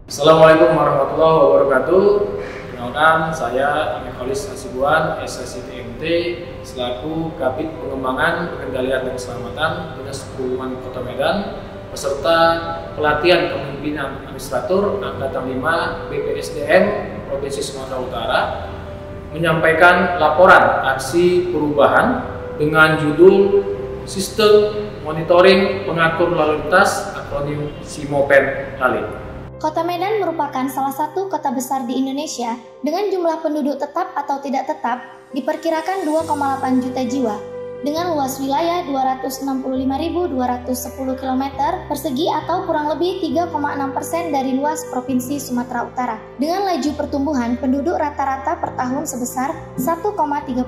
Assalamualaikum warahmatullahi wabarakatuh. Perkenalkan, saya Amikolis Hasibuan, SSITMT, selaku Kabid Pengembangan, Pengendalian dan Keselamatan Dinas Perhubungan Kota Medan, peserta pelatihan kepemimpinan administrator Angkatan 5 BPSDM Provinsi Sumatera Utara, menyampaikan laporan aksi perubahan dengan judul Sistem Monitoring Pengatur Lalu Lintas akronim SIMOPEN LALIN. Kota Medan merupakan salah satu kota besar di Indonesia dengan jumlah penduduk tetap atau tidak tetap diperkirakan 2,8 juta jiwa dengan luas wilayah 265.210 km persegi atau kurang lebih 3,6% dari luas Provinsi Sumatera Utara. Dengan laju pertumbuhan penduduk rata-rata per tahun sebesar 1,35%.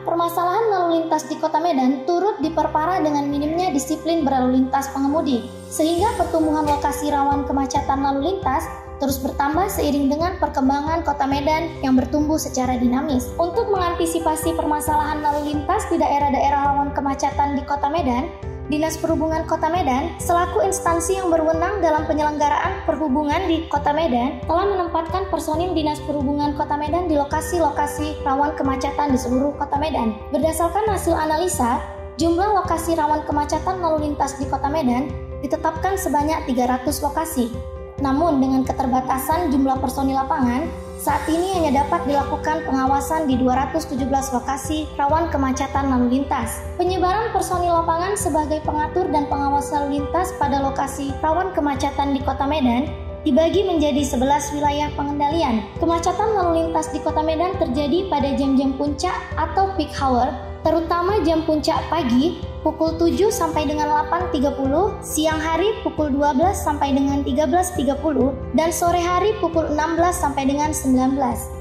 Permasalahan lalu lintas di Kota Medan turut diperparah dengan minimnya disiplin berlalu lintas pengemudi, sehingga pertumbuhan lokasi rawan kemacetan lalu lintas terus bertambah seiring dengan perkembangan Kota Medan yang bertumbuh secara dinamis. Untuk mengantisipasi permasalahan lalu lintas di daerah-daerah rawan kemacetan di Kota Medan, Dinas Perhubungan Kota Medan selaku instansi yang berwenang dalam penyelenggaraan perhubungan di Kota Medan telah menempatkan personil Dinas Perhubungan Kota Medan di lokasi-lokasi rawan kemacetan di seluruh Kota Medan. Berdasarkan hasil analisa, jumlah lokasi rawan kemacetan lalu lintas di Kota Medan ditetapkan sebanyak 300 lokasi. Namun dengan keterbatasan jumlah personil lapangan, saat ini hanya dapat dilakukan pengawasan di 217 lokasi rawan kemacetan lalu lintas. Penyebaran personil lapangan sebagai pengatur dan pengawas lalu lintas pada lokasi rawan kemacetan di Kota Medan dibagi menjadi 11 wilayah pengendalian. Kemacetan lalu lintas di Kota Medan terjadi pada jam-jam puncak atau peak hour, terutama jam puncak pagi pukul 7 sampai dengan 8.30, siang hari pukul 12 sampai dengan 13.30, dan sore hari pukul 16 sampai dengan 19.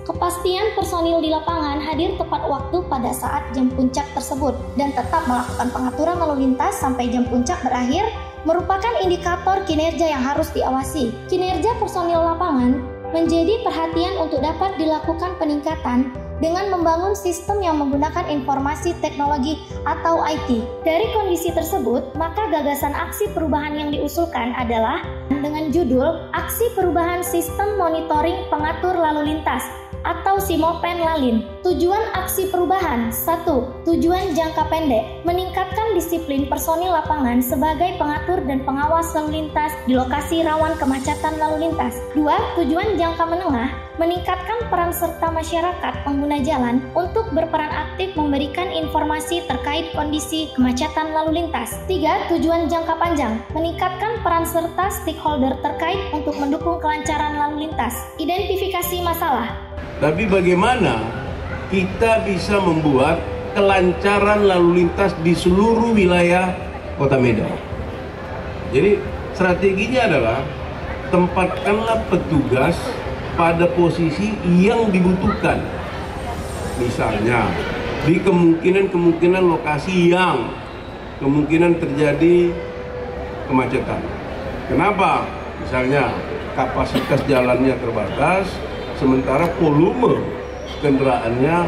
Kepastian personil di lapangan hadir tepat waktu pada saat jam puncak tersebut dan tetap melakukan pengaturan lalu lintas sampai jam puncak berakhir merupakan indikator kinerja yang harus diawasi. Kinerja personil lapangan menjadi perhatian untuk dapat dilakukan peningkatan dengan membangun sistem yang menggunakan informasi teknologi atau IT. Dari kondisi tersebut, maka gagasan aksi perubahan yang diusulkan adalah dengan judul Aksi Perubahan Sistem Monitoring Pengatur Lalu Lintas atau SIMOPEN LALIN. Tujuan aksi perubahan: 1. Tujuan jangka pendek, meningkatkan disiplin personil lapangan sebagai pengatur dan pengawas lalu lintas di lokasi rawan kemacetan lalu lintas. 2. Tujuan jangka menengah, meningkatkan peran serta masyarakat pengguna jalan untuk berperan aktif memberikan informasi terkait kondisi kemacetan lalu lintas. 3. Tujuan jangka panjang, meningkatkan peran serta stakeholder terkait untuk mendukung kelancaran lalu lintas. Identifikasi masalah. Tapi bagaimana kita bisa membuat kelancaran lalu lintas di seluruh wilayah Kota Medan? Jadi strateginya adalah tempatkanlah petugas pada posisi yang dibutuhkan. Misalnya di kemungkinan lokasi yang kemungkinan terjadi kemacetan. Kenapa? Misalnya kapasitas jalannya terbatas, sementara volume kendaraannya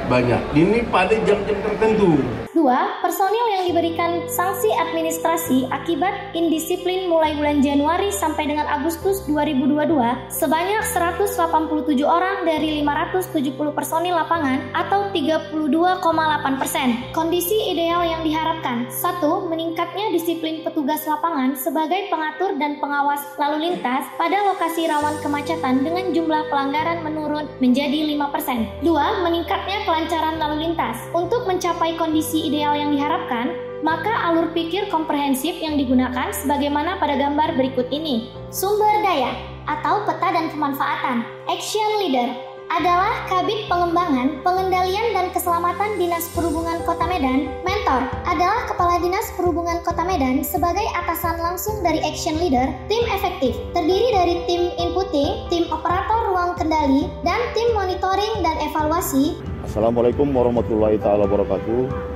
banyak. Ini pada jam-jam tertentu. 2. Personil yang diberikan sanksi administrasi akibat indisiplin mulai bulan Januari sampai dengan Agustus 2022 sebanyak 187 orang dari 570 personil lapangan atau 32,8%. Kondisi ideal yang diharapkan: 1. Meningkatnya disiplin petugas lapangan sebagai pengatur dan pengawas lalu lintas pada lokasi rawan kemacetan dengan jumlah pelanggaran menurun menjadi 5%. 2. Meningkatnya kelancaran lalu lintas. Untuk mencapai kondisi ideal yang diharapkan, maka alur pikir komprehensif yang digunakan sebagaimana pada gambar berikut ini. Sumber daya atau peta dan pemanfaatan. Action Leader adalah Kabid Pengembangan, Pengendalian dan Keselamatan Dinas Perhubungan Kota Medan. Mentor adalah Kepala Dinas Perhubungan Kota Medan sebagai atasan langsung dari Action Leader. Tim efektif terdiri dari tim inputting, tim operator ruang kendali, dan tim monitoring dan evaluasi. Assalamualaikum warahmatullahi wabarakatuh.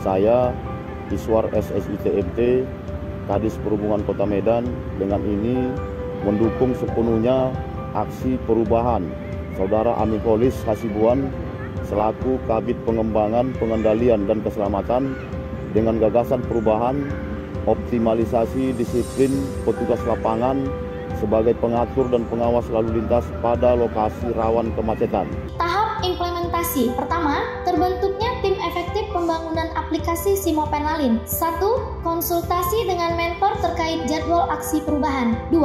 Saya Iswar SSITMT, Kadis Perhubungan Kota Medan, dengan ini mendukung sepenuhnya aksi perubahan Saudara Amikolis Hasibuan selaku Kabid Pengembangan, Pengendalian dan Keselamatan dengan gagasan perubahan, optimalisasi disiplin petugas lapangan sebagai pengatur dan pengawas lalu lintas pada lokasi rawan kemacetan. Tahap implementasi. Pertama, terbentuknya tim efektif pembangunan aplikasi Simopen-Lalin. 1. Konsultasi dengan mentor terkait jadwal aksi perubahan. 2.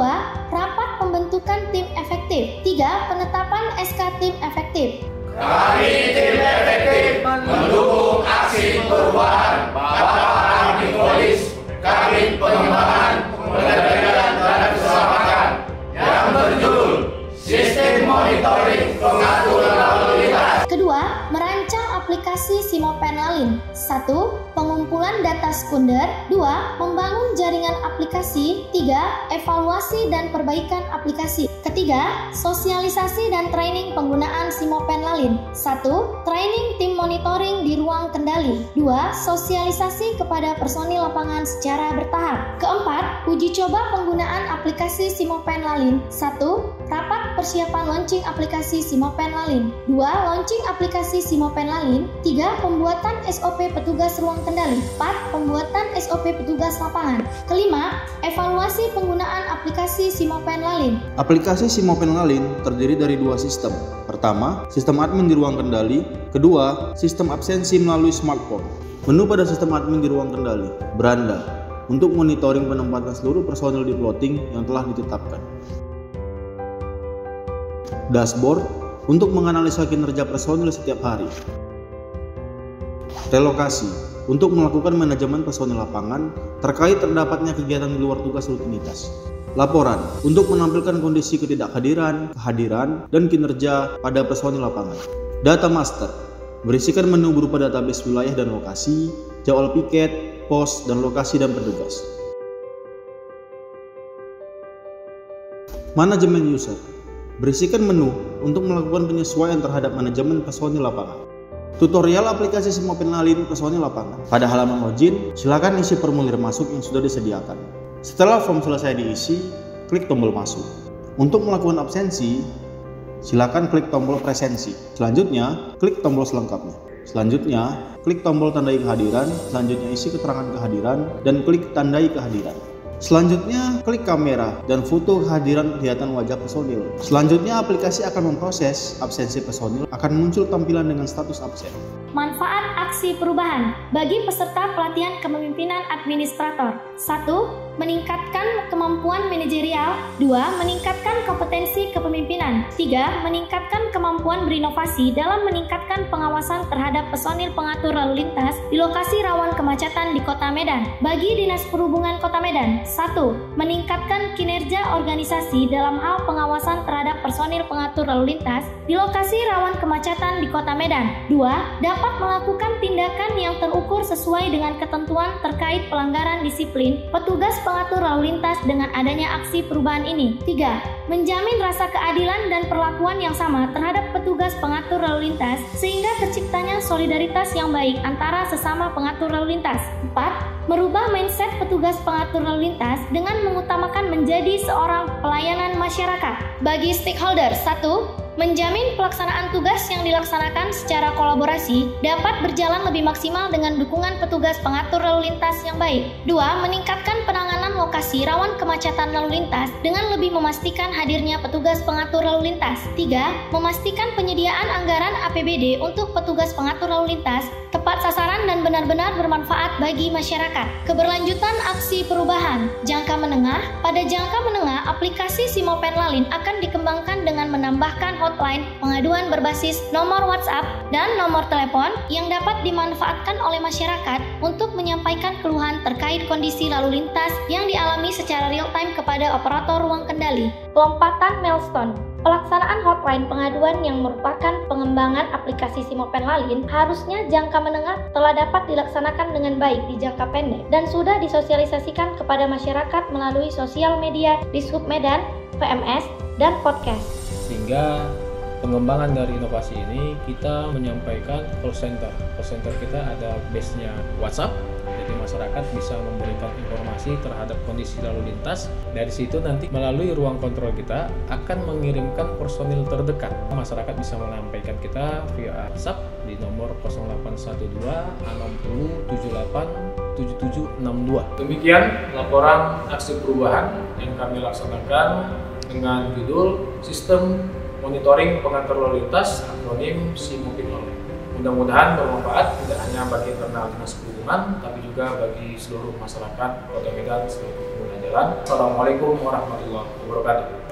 Rapat pembentukan tim efektif. 3. Penetapan SK tim efektif. Kami tim efektif mendukung aksi perubahan Bapak Kabit Polis, Kabit Pengembangan, Pengendalian dan Keselamatan yang berjudul Sistem Monitoring Pengatur Lalu Lintas. Kedua, merancang aplikasi Simopen-Lalin. 1. Pengumpulan data sekunder. 2. Membangun jaringan aplikasi. 3. Evaluasi dan perbaikan aplikasi. Ketiga, sosialisasi dan training penggunaan Simopen-Lalin. 1. Training tim monitoring di ruang kendali. 2. Sosialisasi kepada personil lapangan secara bertahap. Keempat, uji coba penggunaan aplikasi Simopen-Lalin. 1. Rapat persiapan launching aplikasi Simopen-Lalin. 2. Launching aplikasi Simopen-Lalin. 3. Pembuatan SOP petugas ruang kendali. 4. Pembuatan SOP petugas lapangan. Kelima, evaluasi penggunaan aplikasi Simopen-Lalin. Aplikasi Simopen-Lalin terdiri dari dua sistem. Pertama, sistem admin di ruang kendali. Kedua, sistem absensi melalui smartphone. Menu pada sistem admin di ruang kendali. Beranda untuk monitoring penempatan seluruh personil di plotting yang telah ditetapkan. Dashboard untuk menganalisa kinerja personil setiap hari. Relokasi untuk melakukan manajemen personil lapangan terkait terdapatnya kegiatan di luar tugas rutinitas. Laporan untuk menampilkan kondisi ketidakhadiran, kehadiran, dan kinerja pada personil lapangan. Data master berisikan menu berupa database wilayah dan lokasi, jadwal piket, pos, dan lokasi dan petugas. Manajemen user berisikan menu untuk melakukan penyesuaian terhadap manajemen personil lapangan. Tutorial aplikasi Simopen-Lalin personil lapangan. Pada halaman login, silakan isi formulir masuk yang sudah disediakan. Setelah form selesai diisi, klik tombol masuk. Untuk melakukan absensi, silakan klik tombol presensi. Selanjutnya, klik tombol selengkapnya. Selanjutnya, klik tombol tandai kehadiran. Selanjutnya, isi keterangan kehadiran dan klik tandai kehadiran. Selanjutnya, klik kamera dan foto kehadiran kelihatan wajah personil. Selanjutnya, aplikasi akan memproses absensi personil, akan muncul tampilan dengan status absen. Manfaat aksi perubahan bagi peserta pelatihan kepemimpinan administrator. 1. Meningkatkan kemampuan manajerial. 2. Meningkatkan kompetensi kepemimpinan. 3. Meningkatkan kemampuan berinovasi dalam meningkatkan pengawasan terhadap personil pengatur lalu lintas di lokasi rawan kemacetan di Kota Medan. Bagi Dinas Perhubungan Kota Medan. 1. Meningkatkan kinerja organisasi dalam hal pengawasan terhadap personil pengatur lalu lintas di lokasi rawan kemacetan di Kota Medan. 2. Dapat melakukan tindakan yang terukur sesuai dengan ketentuan terkait pelanggaran disiplin petugas pengatur lalu lintas dengan adanya aksi perubahan ini. 3. Menjamin rasa keadilan dan perlakuan yang sama terhadap petugas pengatur lalu lintas sehingga terciptanya solidaritas yang baik antara sesama pengatur lalu lintas. 4. Merubah mindset petugas pengatur lalu lintas dengan mengutamakan menjadi seorang pelayanan masyarakat. Bagi stakeholder, 1. Menjamin pelaksanaan tugas yang dilaksanakan secara kolaborasi dapat berjalan lebih maksimal dengan dukungan petugas pengatur lalu lintas yang baik. 2. Meningkatkan penanganan lokasi rawan kemacetan lalu lintas dengan lebih memastikan hadirnya petugas pengatur lalu lintas. 3. Memastikan penyediaan anggaran APBD untuk petugas pengatur lalu lintas tepat sasaran dan benar-benar bermanfaat bagi masyarakat. Keberlanjutan aksi perubahan jangka menengah. Pada jangka menengah, aplikasi Simopen-Lalin akan dikembangkan dengan menambahkan hotline pengaduan berbasis nomor WhatsApp dan nomor telepon yang dapat dimanfaatkan oleh masyarakat untuk menyampaikan keluhan terkait kondisi lalu lintas yang dialami secara real time kepada operator ruang kendali. Lompatan milestone. Pelaksanaan hotline pengaduan yang merupakan pengembangan aplikasi Simopen-Lalin harusnya jangka menengah telah dapat dilaksanakan dengan baik di jangka pendek dan sudah disosialisasikan kepada masyarakat melalui sosial media Dishub Medan, PMS, dan podcast. Sehingga pengembangan dari inovasi ini kita menyampaikan call center. Call center kita ada base-nya WhatsApp, jadi masyarakat bisa memberikan informasi terhadap kondisi lalu lintas. Dari situ nanti melalui ruang kontrol kita akan mengirimkan personil terdekat. Masyarakat bisa menyampaikan kita via WhatsApp di nomor 0812 60 78 7762. Demikian laporan aksi perubahan yang kami laksanakan dengan judul Sistem Monitoring Pengantar Lalu Lintas, akronim SIMOPINLAW. Mudah-mudahan bermanfaat tidak hanya bagi internal dinas perhubungan, tapi juga bagi seluruh masyarakat Kota Medan seluruh pengguna jalan. Assalamualaikum warahmatullahi wabarakatuh.